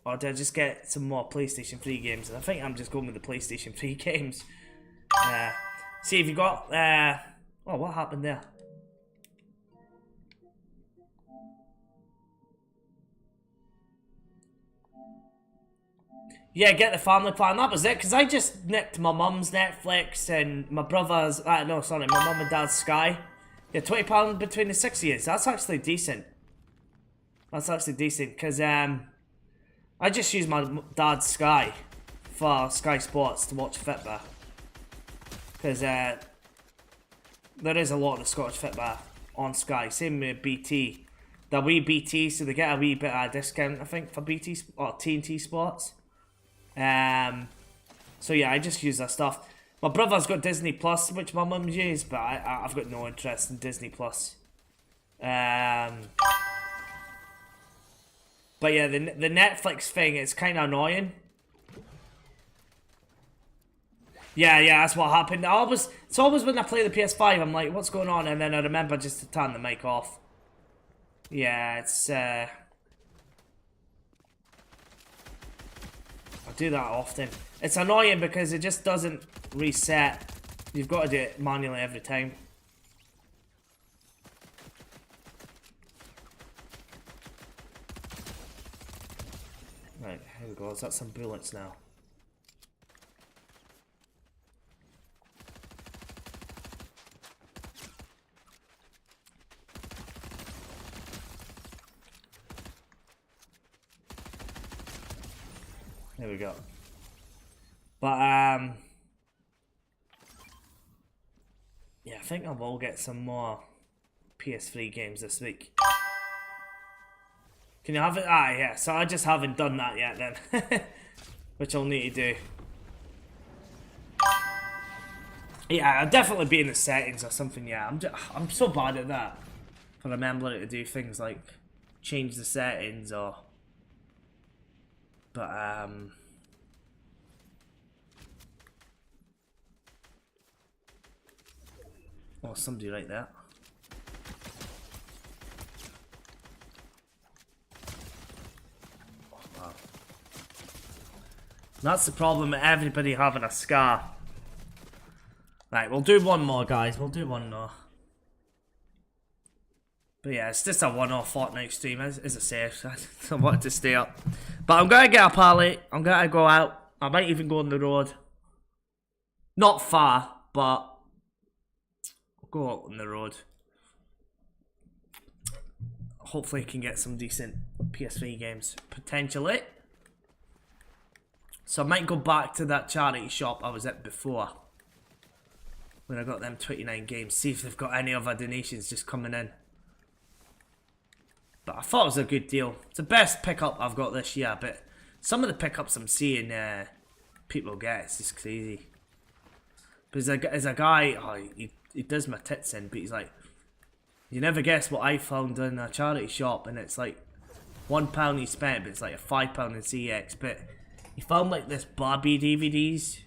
or do I just get some more PlayStation 3 games? And I think I'm just going with the PlayStation 3 games. See if you got, oh, what happened there? Yeah, get the family plan, that was it, because I just nicked my mum's Netflix and my brother's, no, sorry, my mum and dad's Sky. Yeah, £20 between the 6 years, that's actually decent. That's actually decent, because I just use my dad's Sky for Sky Sports to watch Fitbar. Because there is a lot of Scottish Fitbar on Sky, same with BT. They're wee BT, so they get a wee bit of a discount, I think, for BT, or TNT Sports. So yeah, I just use that stuff. My brother's got Disney Plus, which my mum's used, but I've got no interest in Disney Plus. But yeah, the Netflix thing is kind of annoying. Yeah, that's what happened. It's always when I play the PS5, I'm like, what's going on? And then I remember just to turn the mic off. Yeah, it's I do that often. It's annoying because it just doesn't reset. You've got to do it manually every time. Right, here we go. Is that some bullets now? There we go. But yeah, I think I will get some more PS3 games this week. Can you have it? Ah, yeah. So I just haven't done that yet then, which I'll need to do. Yeah, I'll definitely be in the settings or something. Yeah, I'm so bad at that. For remembering to do things like change the settings or. But oh, somebody right there. Oh, wow. That's the problem with everybody having a scar. Right, we'll do one more, guys. We'll do one more. But yeah, it's just a one-off Fortnite stream, as I say. I wanted to stay up. But I'm gonna get up early. I'm gonna go out. I might even go on the road. Not far, but I'll go out on the road. Hopefully I can get some decent PS3 games, potentially. So I might go back to that charity shop I was at before. when I got them 29 games. See if they've got any other donations just coming in. But I thought it was a good deal. It's the best pickup I've got this year, but some of the pickups I'm seeing people get, it's just crazy. But there's a guy, he does my tits in, but he's like, you never guess what I found in a charity shop, and it's like £1 he spent, but it's like a £5 in CX. But he found like this Barbie DVDs,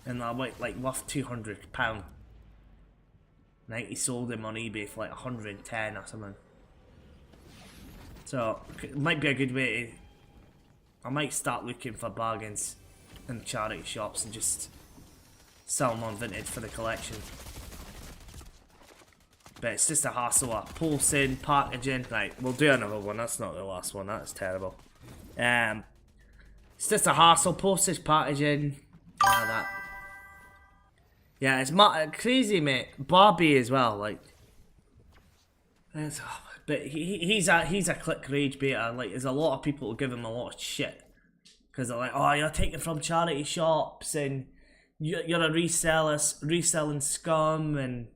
and they're like worth £200. I think he sold them on eBay for like 110 or something. So it might be a good way to. I might start looking for bargains in charity shops and just sell them on Vinted for the collection. But it's just a hassle of posting, packaging. Right, we'll do another one. That's not the last one. That's terrible. It's just a hassle. Postage, packaging, all that. Yeah, it's crazy, mate. Barbie as well. Like, but he's a click rage beta. Like, there's a lot of people who give him a lot of shit because they're like, oh, you're taking from charity shops and you're a reselling scum and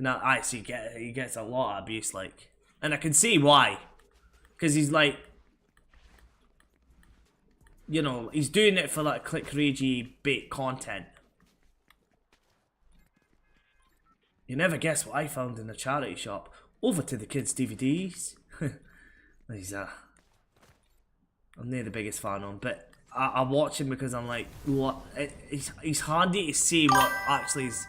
I actually he gets a lot of abuse, like, and I can see why, because he's like, you know, he's doing it for like click ragey bait content. You never guess what I found in the charity shop. Over to the kids' DVDs. I'm not the biggest fan on, but I watch him because I'm like, what? He's handy to see what actually is.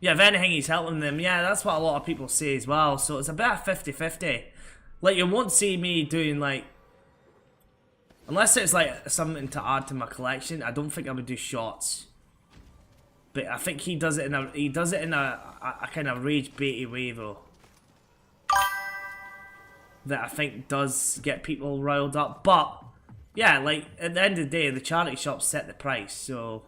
Yeah, if anything, he's helping them. Yeah, that's what a lot of people say as well. So it's a bit of 50-50. Like, you won't see me doing, like... Unless it's, like, something to add to my collection, I don't think I would do shots. But I think he does it in a kind of rage baity way, though. That I think does get people riled up. But, yeah, like, at the end of the day, the charity shops set the price, so...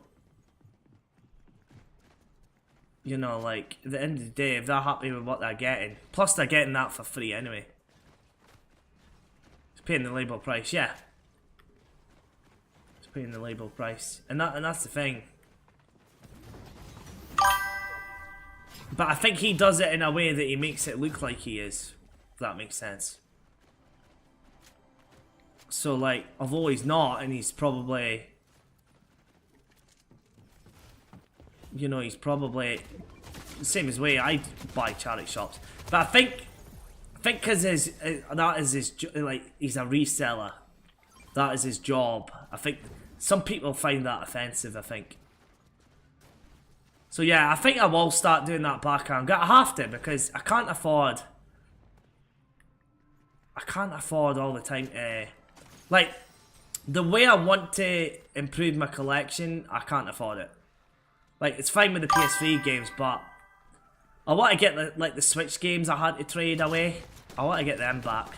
You know, like, at the end of the day, if they're happy with what they're getting, plus they're getting that for free anyway. It's paying the label price, yeah. It's paying the label price. And that's the thing. But I think he does it in a way that he makes it look like he is. If that makes sense. So, like, although he's not, and he's probably... You know, he's probably the same as way I buy charity shops. But I think because that is his, like, he's a reseller. That is his job. I think some people find that offensive, I think. So yeah, I think I will start doing that background. I have to, because I can't afford all the time to, like, the way I want to improve my collection, I can't afford it. Like, it's fine with the PS3 games, but I want to get the Switch games I had to trade away. I want to get them back.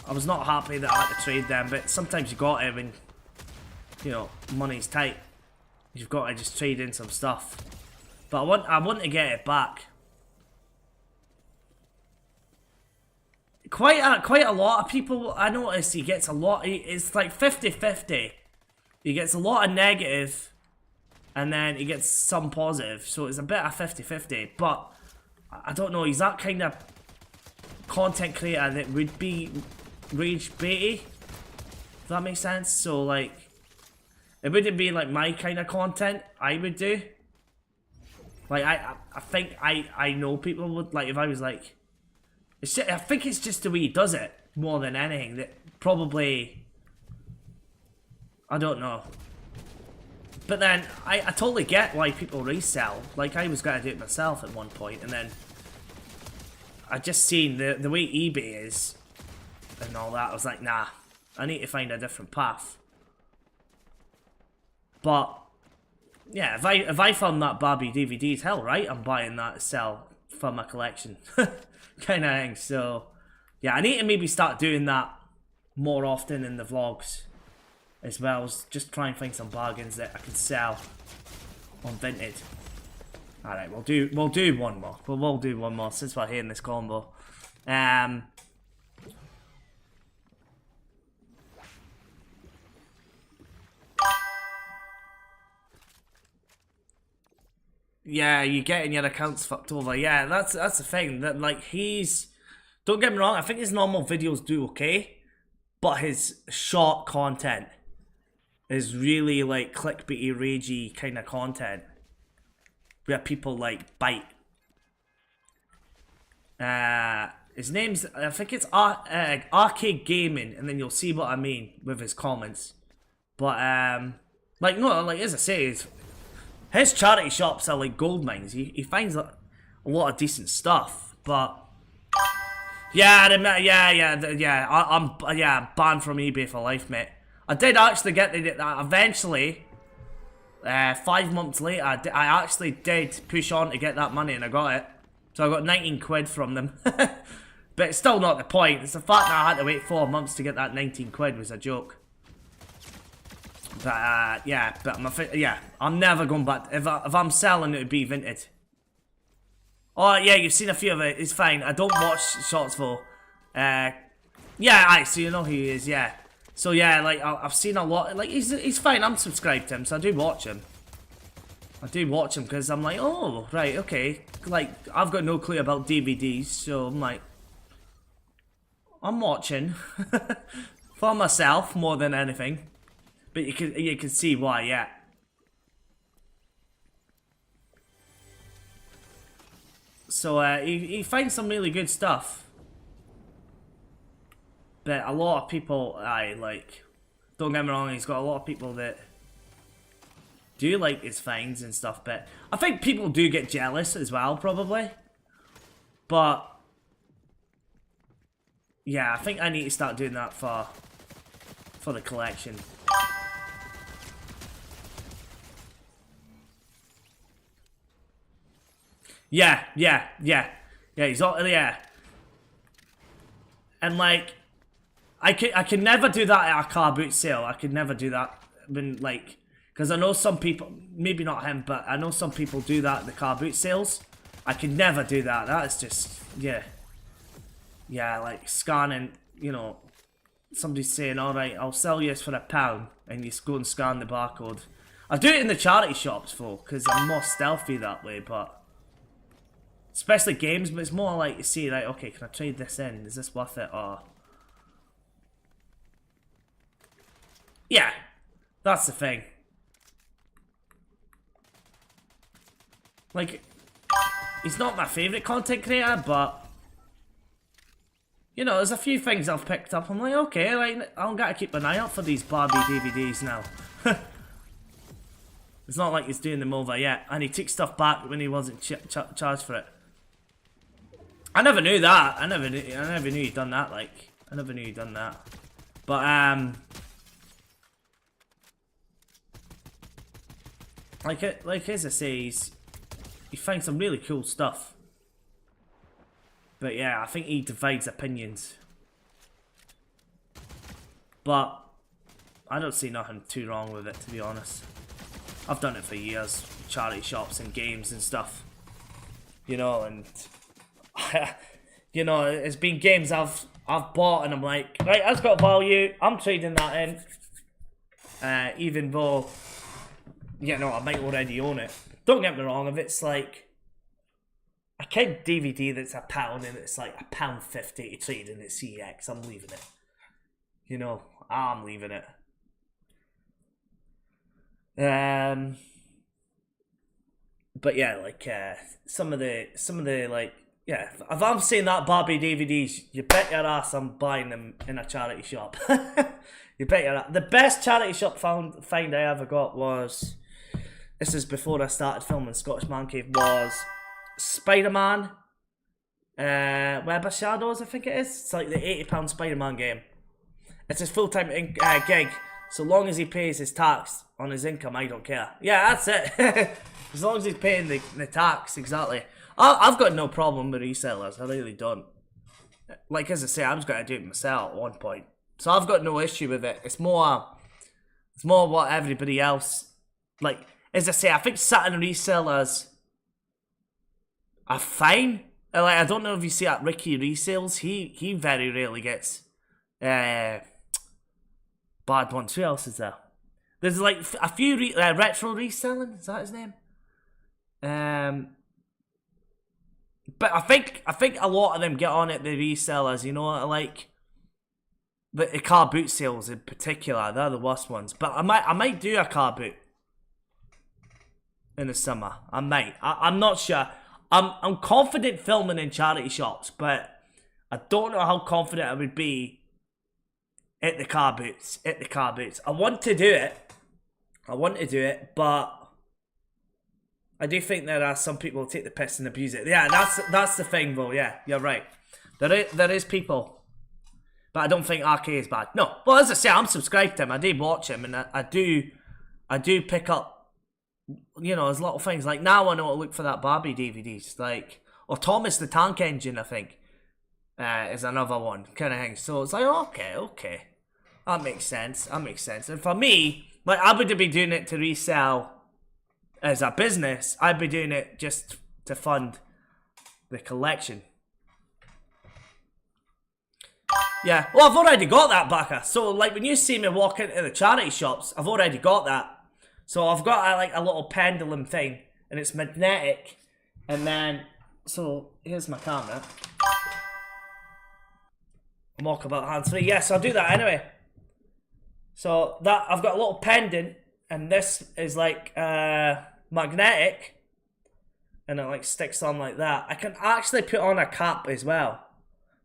I was not happy that I had to trade them, but sometimes you got to when, you know, money's tight. You've got to just trade in some stuff. But I want to get it back. Quite a lot of people, I noticed he gets a lot, it's like 50-50. He gets a lot of negative. And then he gets some positive, so it's a bit of 50-50. But I don't know, he's that kind of content creator that would be rage baity. If that makes sense. So, like, it wouldn't be like my kind of content I would do. Like, I think I know people would, like, if I was like, I think it's just the way he does it more than anything that probably, I don't know. But then, I totally get why people resell. Like, I was going to do it myself at one point, and then I just seen the way eBay is and all that. I was like, nah, I need to find a different path. But, yeah, if I found that Barbie DVDs, hell right, I'm buying that to sell for my collection. Kind of thing. So, yeah, I need to maybe start doing that more often in the vlogs. As well as just try and find some bargains that I can sell on Vinted. Alright, we'll do one more. We'll do one more since we're here in this combo. yeah, you getting your accounts fucked over. Yeah, that's the thing. That like he's, don't get me wrong, I think his normal videos do okay, but his short content is really like clickbaity, ragey kind of content where people like bite. His name's, I think it's Arcade Gaming, and then you'll see what I mean with his comments. But like no, like as I say, his charity shops are like gold mines. He finds a lot of decent stuff, but yeah, I'm banned from eBay for life, mate. I did actually get that eventually. 5 months later, I actually did push on to get that money, and I got it. So I got 19 quid from them. But it's still not the point. It's the fact that I had to wait 4 months to get that 19 quid was a joke. But yeah, I'm never going back. If I'm selling, it would be vintage. Oh yeah, you've seen a few of it. It's fine. I don't watch shorts though. Yeah, so you know who he is. Yeah. So yeah, like I've seen a lot. Like he's fine. I'm subscribed to him, so I do watch him. I do watch him because I'm like, oh right, okay. Like I've got no clue about DVDs, so I'm like, I'm watching for myself more than anything. But you can see why, yeah. So he finds some really good stuff. But a lot of people, like, don't get me wrong, he's got a lot of people that do like his finds and stuff, but I think people do get jealous as well, probably. But yeah, I think I need to start doing that for the collection. Yeah, he's all, yeah. And like, I can never do that at a car boot sale. I could never do that when like, because I know some people, maybe not him, but I know some people do that at the car boot sales. I could never do that. That's just, yeah, like scanning. You know, somebody's saying, "All right, I'll sell you this for £1," and you go and scan the barcode. I do it in the charity shops though, because I'm more stealthy that way, but. Especially games, but it's more like you see, like, okay, can I trade this in? Is this worth it? Or yeah, that's the thing. Like, he's not my favourite content creator, but you know, there's a few things I've picked up. I'm like, okay, like, I'll gotta keep an eye out for these Barbie DVDs now. It's not like he's doing them over yet, and he took stuff back when he wasn't charged for it. I never knew that. I never knew he'd done that. Like, I never knew he'd done that. But like as I say, he finds some really cool stuff. But yeah, I think he divides opinions. But I don't see nothing too wrong with it, to be honest. I've done it for years, charity shops and games and stuff. You know, and you know, it's been games I've bought and I'm like, right, that's got value, I'm trading that in. Even though, you know, I might already own it. Don't get me wrong, if it's like a kid DVD that's £1 and it's like £1.50 to trade in at CX, I'm leaving it. You know, I'm leaving it. But yeah, like some of the like, yeah, if I'm seeing that Barbie DVDs, you bet your ass I'm buying them in a charity shop. You bet your ass. The best charity shop find I ever got was, this is before I started filming Scottish Mancave, was Spider-Man Web of Shadows, I think it is. It's like the £80 Spider-Man game. It's his full-time gig. So long as he pays his tax on his income, I don't care. Yeah, that's it. As long as he's paying the tax, exactly. I've got no problem with resellers, I really don't. Like, as I say, I was going to do it myself at one point. So I've got no issue with it. It's more what everybody else, like, as I say, I think certain resellers are fine. Like, I don't know if you see at Ricky Resales, he very rarely gets bad ones. Who else is there? There's like a few retro reselling, is that his name? But I think a lot of them get on it, the resellers, you know, like the car boot sales in particular. They're the worst ones. But I might do a car boot in the summer. I might. I'm not sure. I'm confident filming in charity shops, but I don't know how confident I would be at the car boots. I want to do it. But I do think there are some people who take the piss and abuse it. Yeah, that's the thing, though. Yeah, you're right. There is people, but I don't think RK is bad. No, well, as I say, I'm subscribed to him. I do watch him, and I do pick up, you know, there's little things. Like now I know to look for that Barbie DVDs, like, or Thomas the Tank Engine, I think, is another one kind of thing. So it's like, okay, that makes sense. And for me, like, I would be doing it to resell as a business. I'd be doing it just to fund the collection. Yeah, well, I've already got that, Baka. So, like, when you see me walk into the charity shops, I've already got that. So I've got like a little pendulum thing, and it's magnetic. And then, so here's my camera. I'm walking about hands-free. Yes, I'll do that anyway. So that I've got a little pendant, and this is like magnetic, and it like sticks on like that. I can actually put on a cap as well,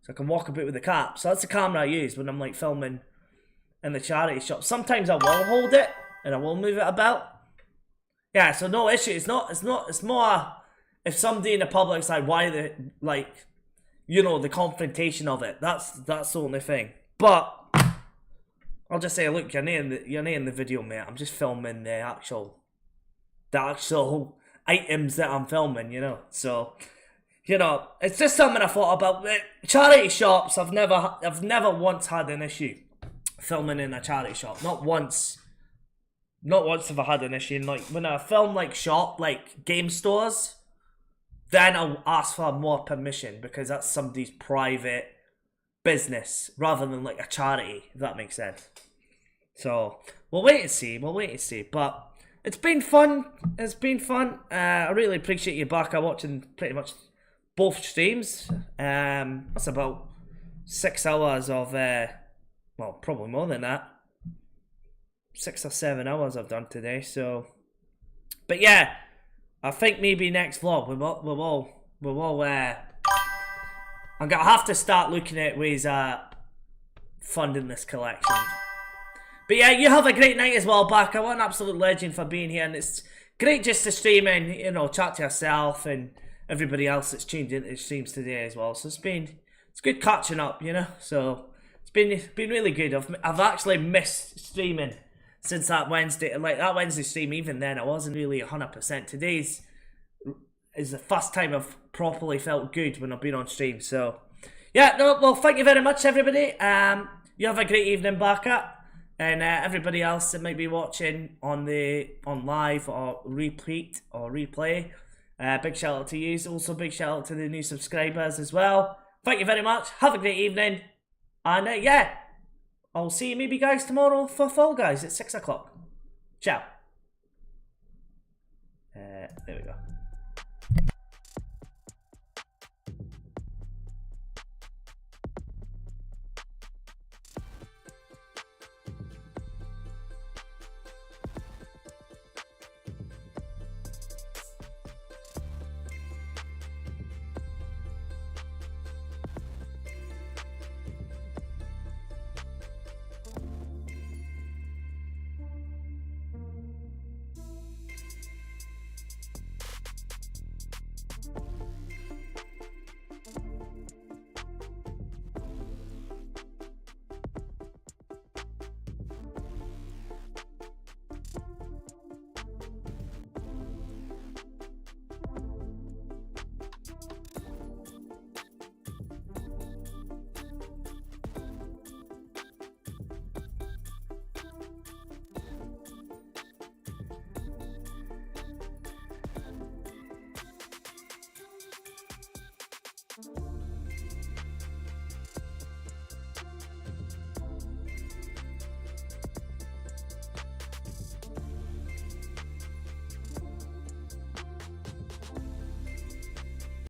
so I can walk a bit with the cap. So that's the camera I use when I'm like filming in the charity shop. Sometimes I will hold it and I will move it about. Yeah, so no issue. It's more if somebody in the public's like, why the, like, you know, the confrontation of it. That's the only thing. But I'll just say, look, you're not in the video, mate. I'm just filming the actual items that I'm filming, you know. So, you know, it's just something I thought about. Charity shops, I've never once had an issue filming in a charity shop. Not once have I had an issue. And like when I film like game stores, then I'll ask for more permission, because that's somebody's private business rather than like a charity, if that makes sense. So we'll wait and see. But it's been fun. I really appreciate you back. I'm watching pretty much both streams. That's about 6 hours of well, probably more than that. 6 or 7 hours I've done today. So, but yeah, I think maybe next vlog we'll I'm gonna have to start looking at ways at funding this collection. But yeah, you have a great night as well, Baka. What an absolute legend for being here, and it's great just to stream and, you know, chat to yourself and everybody else that's tuned into the streams today as well. So it's good catching up, you know. So it's been really good. I've actually missed streaming since that Wednesday. Like that Wednesday stream, even then I wasn't really 100%. Today's is the first time I've properly felt good when I've been on stream. So yeah, no, well, thank you very much, everybody. You have a great evening, Baka. And everybody else that might be watching on live or repeat or replay, big shout out to you. Also big shout out to the new subscribers as well. Thank you very much. Have a great evening. And yeah, I'll see you maybe guys tomorrow for Fall Guys at 6 o'clock. Ciao. There we go.